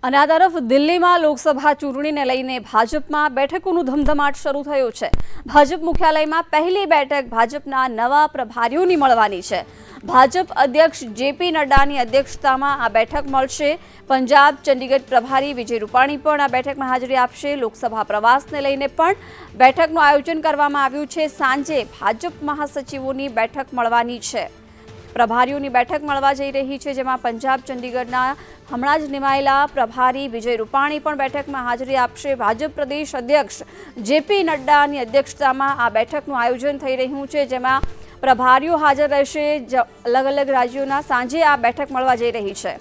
અને આ તરફ દિલ્હીમાં લોકસભા ચૂંટણીને લઈને ભાજપમાં બેઠકોનું ધમધમાટ શરૂ થયો છે। ભાજપ મુખ્યાલયમાં પહેલી બેઠક ભાજપના નવા પ્રભારીઓની મળવાની છે। ભાજપ અધ્યક્ષ જેપી નડ્ડાની અધ્યક્ષતામાં આ બેઠક મળશે। પંજાબ ચંડીગઢ પ્રભારી વિજય રૂપાણી પણ આ બેઠકમાં હાજરી આપશે। લોકસભા પ્રવાસને લઈને પણ બેઠકનું આયોજન કરવામાં આવ્યું છે। સાંજે ભાજપ મહાસચિવોની બેઠક મળવાની છે। પ્રભારીઓની બેઠક મળવા જઈ રહી છે, જેમાં પંજાબ ચંડીગઢના હમણાં જ નિમાયેલા પ્રભારી વિજય રૂપાણી પણ બેઠકમાં હાજરી આપશે। ભાજપ પ્રદેશ અધ્યક્ષ જેપી નડ્ડાની અધ્યક્ષતામાં આ બેઠકનું આયોજન થઈ રહ્યું છે, જેમાં પ્રભારીઓ હાજર રહેશે। અલગ અલગ રાજ્યોના સાંજે આ બેઠક મળવા જઈ રહી છે।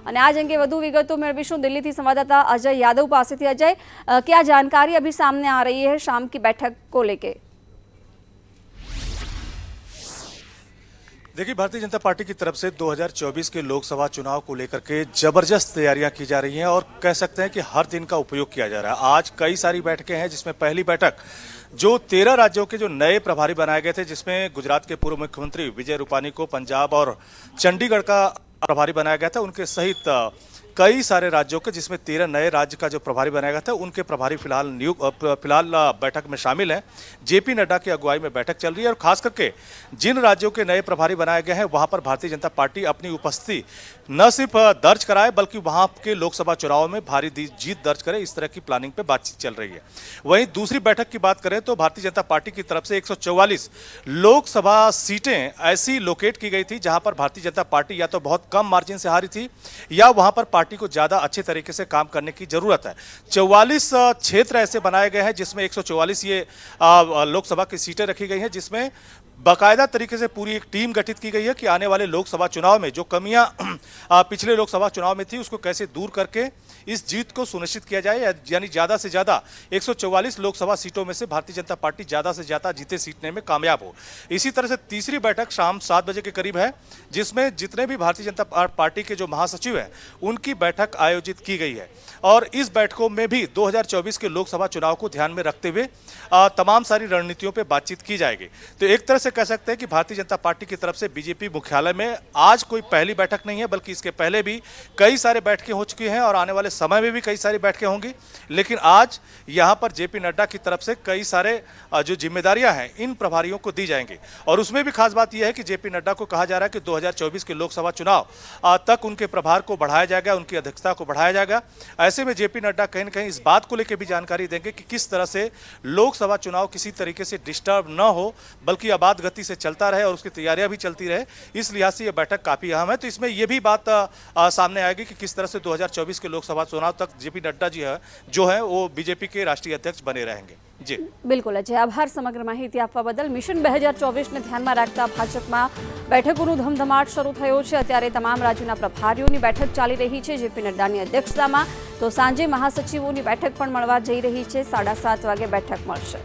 અને આ અંગે વધુ વિગતો મેળવીશું દિલ્હીથી संवाददाता अजय यादव पासेથી। अजय, क्या जानकारी अभी सामने आ रही है शाम की बैठक को लेके? देखिए, भारतीय जनता पार्टी की तरफ से 2024 के लोकसभा चुनाव को लेकर के जबरदस्त तैयारियां की जा रही हैं और कह सकते हैं कि हर दिन का उपयोग किया जा रहा है। आज कई सारी बैठकें हैं, जिसमें पहली बैठक जो 13 राज्यों के जो नए प्रभारी बनाए गए थे, जिसमें गुजरात के पूर्व मुख्यमंत्री विजय रूपाणी को पंजाब और चंडीगढ़ का प्रभारी बनाया गया था, उनके सहित कई सारे राज्यों के, जिसमें 13 नए राज्य का जो प्रभारी बनाया गया था, उनके प्रभारी फिलहाल बैठक में शामिल हैं। जेपी नड्डा की अगुवाई में बैठक चल रही है और खास करके जिन राज्यों के नए प्रभारी बनाए गए हैं, वहां पर भारतीय जनता पार्टी अपनी उपस्थिति न सिर्फ दर्ज कराए, बल्कि वहां के लोकसभा चुनाव में भारी जीत दर्ज करे, इस तरह की प्लानिंग पे बातचीत चल रही है। वहीं दूसरी बैठक की बात करें तो भारतीय जनता पार्टी की तरफ से 144 लोकसभा सीटें ऐसी लोकेट की गई थी, जहां पर भारतीय जनता पार्टी या तो बहुत कम मार्जिन से हारी थी, या वहां पर पार्टी को ज्यादा अच्छे तरीके से काम करने की जरूरत है। 44 क्षेत्र ऐसे बनाए गए हैं, जिसमें 144 ये लोकसभा की सीटें रखी गई हैं, जिसमें बाकायदा तरीके से पूरी एक टीम गठित की गई है कि आने वाले लोकसभा चुनाव में जो कमियां पिछले लोकसभा चुनाव में थी, उसको कैसे दूर करके इस जीत को सुनिश्चित किया जाए। यानी ज्यादा से ज्यादा 144 लोकसभा सीटों में से भारतीय जनता पार्टी ज्यादा से ज्यादा जीते सीटने में कामयाब हो। इसी तरह से तीसरी बैठक शाम 7 बजे के करीब है, जिसमें जितने भी भारतीय जनता पार्टी के जो महासचिव हैं, उनकी बैठक आयोजित की गई है। और इस बैठकों में भी 2024 के लोकसभा चुनाव को ध्यान में रखते हुए तमाम सारी रणनीतियों पर बातचीत की जाएगी। तो एक तरह से कह सकते हैं कि भारतीय जनता पार्टी की तरफ से बीजेपी मुख्यालय में आज कोई पहली बैठक नहीं है, बल्कि इसके पहले भी कई सारे बैठकें हो चुकी हैं और आने वाले समय में भी कई सारी बैठकें होंगी। लेकिन आज यहां पर जेपी नड्डा की तरफ से कई सारे जो जिम्मेदारियां हैं, इन प्रभारियों को दी जाएंगी। और उसमें भी खास बात यह है कि जेपी नड्डा को कहा जा रहा है कि 2024 के लोकसभा चुनाव तक उनके प्रभार को बढ़ाया जाएगा, उनकी अध्यक्षता को बढ़ाया जाएगा। ऐसे में जेपी नड्डा कहीं न कहीं इस बात को लेकर भी जानकारी देंगे कि किस तरह से लोकसभा चुनाव किसी तरीके से डिस्टर्ब न हो, बल्कि आबाद गति से चलता रहे और उसकी तैयारियां भी चलती रहे। इस लिहाज से यह बैठक काफी अहम है। तो इसमें यह भी बात सामने आएगी कि किस तरह से 2024 के लोकसभा चुनाव तक जेपी नड्डा जी जो है वो बीजेपी के राष्ट्रीय अध्यक्ष बने रहेंगे। जी बिल्कुल अजय, आभार समग्र माहिती आपवा बदल। मिशन 2024 ने ध्यान में राखता भाजपમાં બેઠકોનું ધમધમાટ શરૂ થયો છે। અત્યારે તમામ રાજ્યોના પ્રભારીઓની બેઠક ચાલી રહી છે જેપી નડ્ડાની અધ્યક્ષતામાં। તો સાંજે મહાસચિવોની બેઠક પણ મળવા જઈ રહી છે। 7:30 વાગે બેઠક મળશે।